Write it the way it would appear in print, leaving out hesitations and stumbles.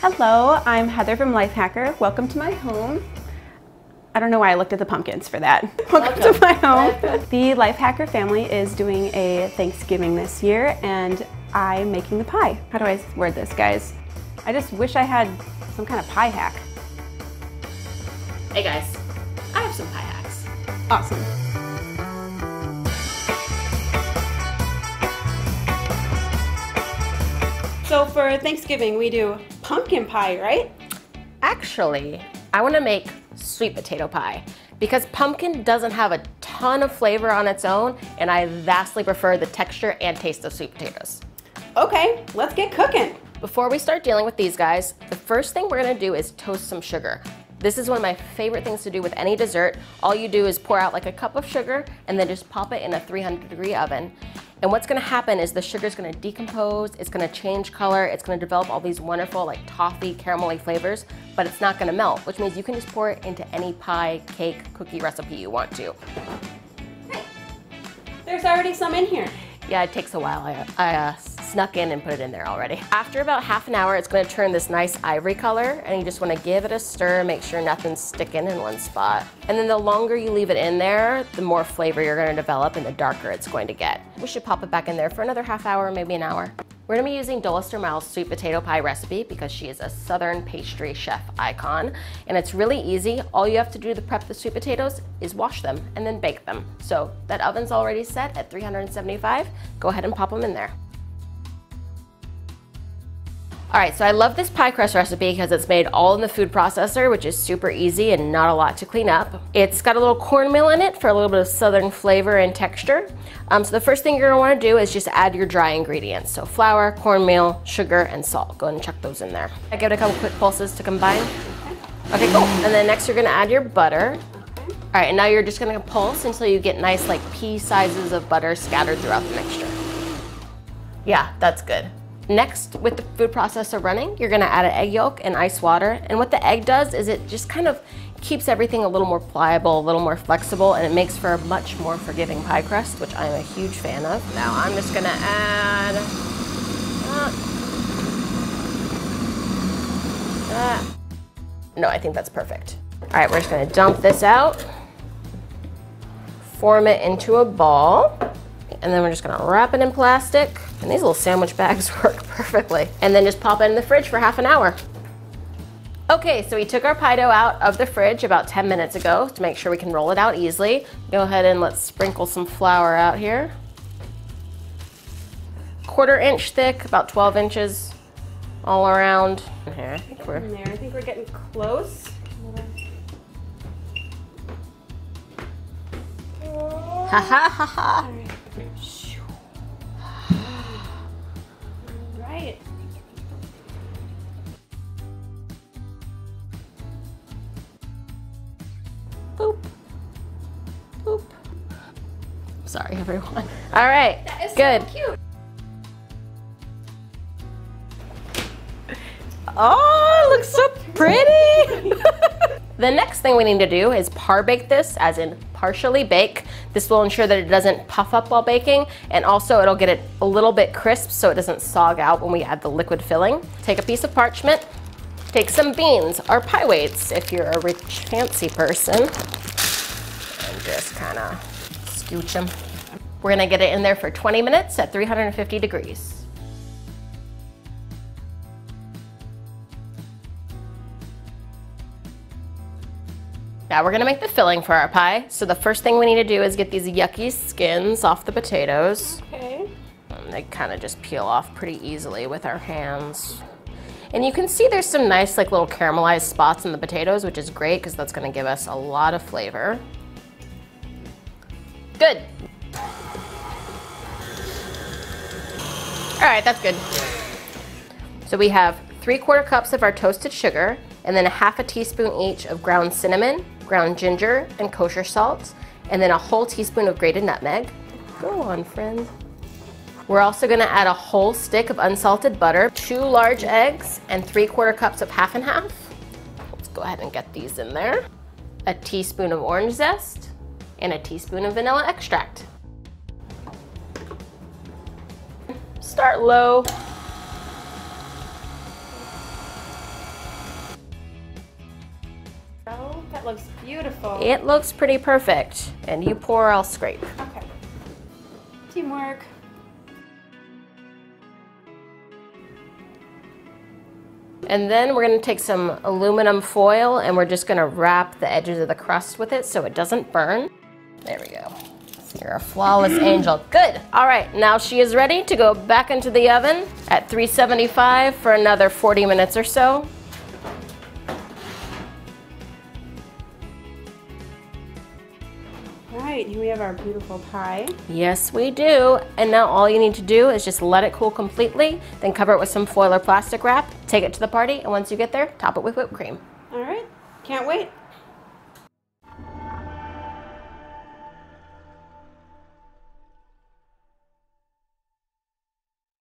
Hello, I'm Heather from Lifehacker. Welcome to my home. I don't know why I looked at the pumpkins for that. Welcome to my home. The Lifehacker family is doing a Thanksgiving this year and I'm making the pie. How do I word this, guys? I just wish I had some kind of pie hack. Hey guys, I have some pie hacks. Awesome. So for Thanksgiving, we do pumpkin pie, right? Actually, I want to make sweet potato pie because pumpkin doesn't have a ton of flavor on its own, and I vastly prefer the texture and taste of sweet potatoes. Okay, let's get cooking. Before we start dealing with these guys, the first thing we're going to do is toast some sugar. This is one of my favorite things to do with any dessert. All you do is pour out like a cup of sugar and then just pop it in a 300-degree oven. And what's gonna happen is the sugar is gonna decompose, it's gonna change color, it's gonna develop all these wonderful like toffee, caramelly flavors, but it's not gonna melt, which means you can just pour it into any pie, cake, cookie recipe you want to. Hey, there's already some in here. Yeah, it takes a while. I snuck in and put it in there already. After about half an hour, it's gonna turn this nice ivory color, and you just wanna give it a stir, make sure nothing's sticking in one spot. And then the longer you leave it in there, the more flavor you're gonna develop and the darker it's going to get. We should pop it back in there for another half hour, maybe an hour. We're gonna be using Dulester Miles' sweet potato pie recipe because she is a Southern pastry chef icon, and it's really easy. All you have to do to prep the sweet potatoes is wash them and then bake them. So that oven's already set at 375. Go ahead and pop them in there. All right, so I love this pie crust recipe because it's made all in the food processor, which is super easy and not a lot to clean up. It's got a little cornmeal in it for a little bit of southern flavor and texture. So the first thing you're gonna wanna do is just add your dry ingredients. So flour, cornmeal, sugar, and salt. Go ahead and chuck those in there. I give it a couple quick pulses to combine. Okay, cool. And then next you're gonna add your butter. All right, and now you're just gonna pulse until you get nice like pea sizes of butter scattered throughout the mixture. Yeah, that's good. Next, with the food processor running, you're gonna add an egg yolk and ice water. And what the egg does is it just kind of keeps everything a little more pliable, a little more flexible, and it makes for a much more forgiving pie crust, which I'm a huge fan of. Now I'm just gonna add no, I think that's perfect. All right, we're just gonna dump this out, form it into a ball, and then we're just gonna wrap it in plastic. And these little sandwich bags work perfectly. And then just pop it in the fridge for half an hour. Okay, so we took our pie dough out of the fridge about 10 minutes ago to make sure we can roll it out easily. Go ahead and let's sprinkle some flour out here. 1/4 inch thick, about 12 inches all around. Here, I think we're getting close. Ha ha ha ha. Right. Boop. Boop. Sorry, everyone. All right, That is good. So cute. Oh, it looks so pretty. The next thing we need to do is par bake this, as in partially bake. This will ensure that it doesn't puff up while baking, and also it'll get it a little bit crisp so it doesn't sog out when we add the liquid filling. Take a piece of parchment, take some beans, or pie weights if you're a rich, fancy person, and just kind of scooch them. We're gonna get it in there for 20 minutes at 350 degrees. Now we're gonna make the filling for our pie. So the first thing we need to do is get these yucky skins off the potatoes. Okay. And they kind of just peel off pretty easily with our hands. And you can see there's some nice like little caramelized spots in the potatoes, which is great because that's gonna give us a lot of flavor. Good. All right, that's good. So we have 3/4 cups of our toasted sugar, and then 1/2 teaspoon each of ground cinnamon, ground ginger, and kosher salt, and then a whole teaspoon of grated nutmeg. Go on, friend. We're also gonna add a whole stick of unsalted butter, 2 large eggs, and 3/4 cups of 1/2 and 1/2. Let's go ahead and get these in there. A teaspoon of orange zest, and a teaspoon of vanilla extract. Start low. That looks beautiful. It looks pretty perfect. And you pour, I'll scrape. Okay. Teamwork. And then we're gonna take some aluminum foil and we're just gonna wrap the edges of the crust with it so it doesn't burn. There we go. You're a flawless angel. Good. All right, now she is ready to go back into the oven at 375 for another 40 minutes or so. All right, here we have our beautiful pie. Yes, we do. And now all you need to do is just let it cool completely, then cover it with some foil or plastic wrap, take it to the party, and once you get there, top it with whipped cream. All right, can't wait.